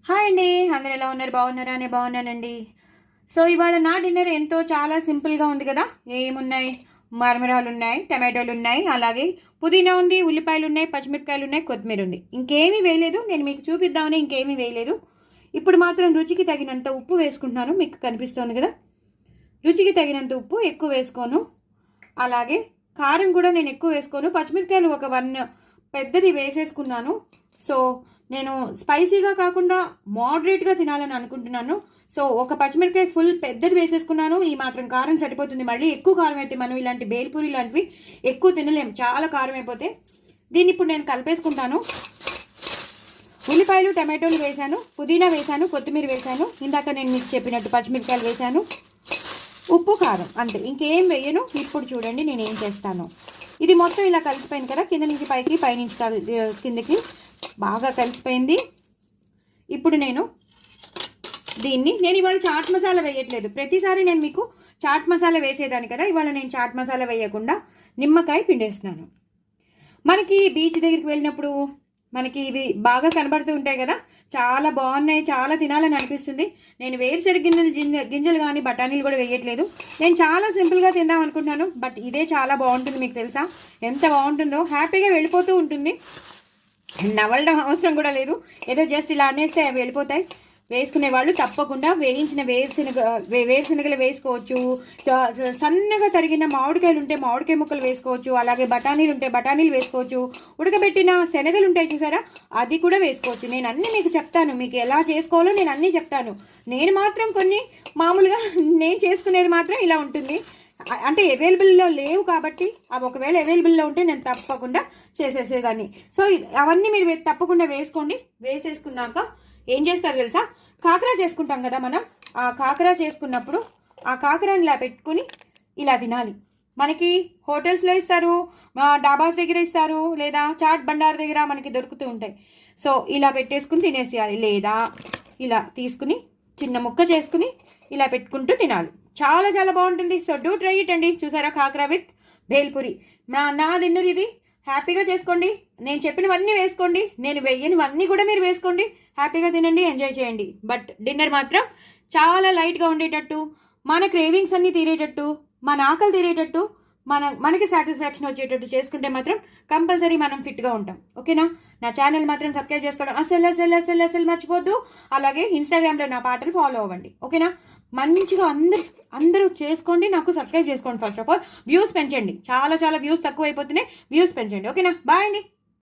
Hi అండి, అందరు ఎలా ఉన్నారు? బాగున్నారా? నేను బాగున్నానండి. సో ఇవాళ నా డిన్నర్ ఎంతో చాలా సింపుల్గా ఉంది కదా. ఏమున్నాయి? మరమరాలు ఉన్నాయి, టమాటోలు ఉన్నాయి, అలాగే పుదీనా ఉంది, ఉల్లిపాయలు ఉన్నాయి, పచ్చిమిరపకాయలు ఉన్నాయి, కొత్తిమీర ఉంది. ఇంకేమీ వేయలేదు. నేను మీకు చూపిద్దామని ఇంకేమీ వేయలేదు. ఇప్పుడు మాత్రం రుచికి తగినంత ఉప్పు వేసుకుంటున్నాను. మీకు కనిపిస్తోంది కదా, రుచికి తగినంత ఉప్పు ఎక్కువ వేసుకోను. అలాగే కారం కూడా నేను ఎక్కువ వేసుకోను. పచ్చిమిరపకాయలు ఒక 1 పెద్దది వేసేసుకున్నాను. సో నేను స్పైసీగా కాకుండా మోడరేట్గా తినాలని అనుకుంటున్నాను. సో ఒక పచ్చిమిరపకాయ ఫుల్ పెద్దది వేసేసుకున్నాను. ఈ మాత్రం కారం సరిపోతుంది. మళ్ళీ ఎక్కువ కారం అయితే మనం ఇలాంటి బేల్పూరి లాంటివి ఎక్కువ తినలేం, చాలా కారం అయిపోతే. దీన్ని ఇప్పుడు నేను కలిపేసుకుంటాను. ఉల్లిపాయలు టమాటోలు వేశాను, పుదీనా వేశాను, కొత్తిమీర వేశాను, ఇందాక నేను మీకు చెప్పినట్టు పచ్చిమిరపకాయలు వేశాను, ఉప్పు కారం అంతే, ఇంకేం వేయను. ఇప్పుడు చూడండి నేను ఏం చేస్తాను. ఇది మొత్తం ఇలా కలిసిపోయింది కదా, కింద నుంచి పైకి, పైనుంచి కిందకి బాగా కలిసిపోయింది. ఇప్పుడు నేను ఇవాళ చాట్ మసాలా వేయట్లేదు. ప్రతిసారి నేను మీకు చాట్ మసాలా వేసేదాన్ని కదా, ఇవాళ నేను చాట్ మసాలా వేయకుండా నిమ్మకాయ పిండేస్తున్నాను. మనకి బీచ్ దగ్గరికి వెళ్ళినప్పుడు మనకి ఇవి బాగా కనబడుతూ ఉంటాయి కదా, చాలా బాగున్నాయి, చాలా తినాలని అనిపిస్తుంది. నేను వేరుశెనగ గింజలు కానీ బఠానీలు కూడా వేయట్లేదు. నేను చాలా సింపుల్గా తిందాం అనుకుంటున్నాను. బట్ ఇదే చాలా బాగుంటుంది. మీకు తెలుసా ఎంత బాగుంటుందో? హ్యాపీగా వెళ్ళిపోతూ ఉంటుంది. నవలడం అవసరం కూడా లేదు. ఏదో జస్ట్ ఇలా అనేస్తే అవి వెళ్ళిపోతాయి. వేసుకునే వాళ్ళు తప్పకుండా వేయించిన వేరుశనగలు వేసుకోవచ్చు. సన్నగా తరిగిన మామిడికాయలు ఉంటే మామిడికాయ ముక్కలు వేసుకోవచ్చు. అలాగే బఠానీలు ఉంటే బఠానీలు వేసుకోవచ్చు. ఉడకబెట్టిన శనగలు ఉంటాయి చూసారా, అది కూడా వేసుకోవచ్చు. నేను అన్నీ మీకు చెప్తాను, మీకు ఎలా చేసుకోవాలో నేను అన్నీ చెప్తాను. నేను మాత్రం కొన్ని మామూలుగా నేను చేసుకునేది మాత్రం ఇలా ఉంటుంది. అంటే అవైలబుల్లో లేవు కాబట్టి, అవి ఒకవేళ అవైలబుల్లో ఉంటే నేను తప్పకుండా చేసేసేదాన్ని. సో అవన్నీ మీరు తప్పకుండా వేసుకోండి. వేసేసుకున్నాక ఏం చేస్తారు తెలుసా, కాకరా చేసుకుంటాం కదా మనం. ఆ కాకరా చేసుకున్నప్పుడు ఆ కాకరాని ఇలా పెట్టుకుని ఇలా తినాలి. మనకి హోటల్స్లో ఇస్తారు, డాబాస్ దగ్గర ఇస్తారు, లేదా చాట్ బండార్ దగ్గర మనకి దొరుకుతూ ఉంటాయి. సో ఇలా పెట్టేసుకుని తినేసేయాలి, లేదా ఇలా తీసుకుని చిన్న ముక్క చేసుకుని ఇలా పెట్టుకుంటూ తినాలి. చాలా చాలా బాగుంటుంది. సో డూ ట్రై ఇట్ అండి. చూసారా, కాకరా విత్ భేల్పూరి. నా డిన్నర్ ఇది. హ్యాపీగా చేసుకోండి. నేను చెప్పినవన్నీ వేసుకోండి, నేను వేయనివన్నీ కూడా మీరు వేసుకోండి. హ్యాపీగా తినండి, ఎంజాయ్ చేయండి. బట్ డిన్నర్ మాత్రం చాలా లైట్గా ఉండేటట్టు, మన క్రేవింగ్స్ అన్నీ తీరేటట్టు, మన ఆకలి తీరేటట్టు, మనకి సాటిస్ఫాక్షన్ వచ్చేటట్టు చేసుకుంటే మాత్రం కంపల్సరీ మనం ఫిట్గా ఉంటాం. ఓకేనా? నా ఛానల్ మాత్రం సబ్స్క్రైబ్ చేసుకోవడం అసలు మర్చిపోద్దు. అలాగే ఇన్స్టాగ్రామ్లో నా పాటలు ఫాలో అవ్వండి. ఓకేనా? మంచిగా అందరూ చేసుకోండి. నాకు సబ్స్క్రైబ్ చేసుకోండి. ఫస్ట్ ఆఫ్ ఆల్ వ్యూస్ పెంచండి. చాలా చాలా వ్యూస్ తక్కువ అయిపోతున్నాయి. వ్యూస్ పెంచండి. ఓకేనా? బాయ్ అండి.